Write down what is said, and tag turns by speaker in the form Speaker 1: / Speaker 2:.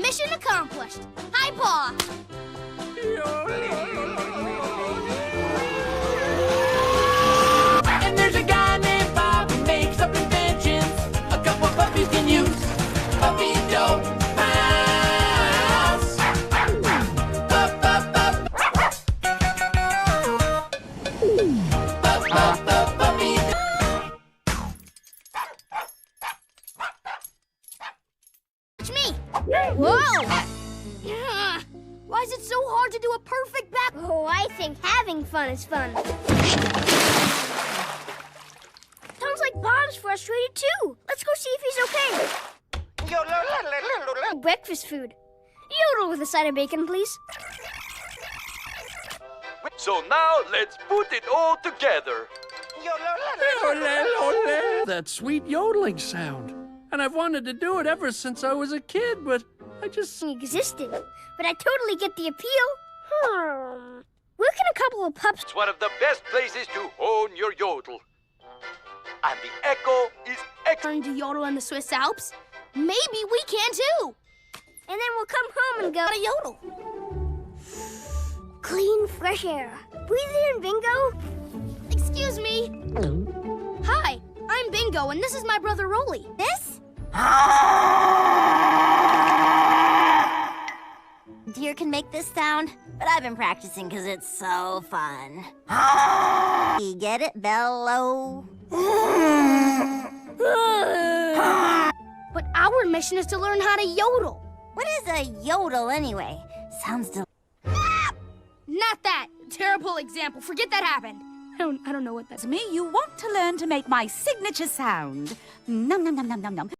Speaker 1: Mission accomplished. High paw.
Speaker 2: And there's a guy named Bob who makes up inventions a couple puppies can use. Puppy dope house. Pup, pup, pup. Pup, pup, pup, puppy dope.
Speaker 1: Watch me. Whoa. Why is it so hard to do a perfect back? Oh, I think having fun is fun. Sounds like Bob's frustrated too. Let's go see if he's okay. Breakfast food. Yodel with a side of bacon, please.
Speaker 3: So now let's put it all together.
Speaker 4: That sweet yodeling sound. And I've wanted to do it ever since I was a kid, but I just...
Speaker 1: Existed, but I totally get the appeal. Where can a couple of pups...
Speaker 3: It's one of the best places to hone your yodel. And the echo is
Speaker 1: Learn to yodel in the Swiss Alps? Maybe we can too. And then we'll come home and go to yodel. Clean, fresh air. Breathe in, Bingo. Excuse me. Hi, I'm Bingo, and this is my brother Rolly. This?
Speaker 5: Deer can make this sound, but I've been practicing because it's so fun. You get it, Bello?
Speaker 1: But our mission is to learn how to yodel.
Speaker 5: What is a yodel anyway? Sounds
Speaker 1: Not that. Terrible example. Forget that happened. I don't know what that's.
Speaker 6: Me, you want to learn to make my signature sound. Num num num num num num.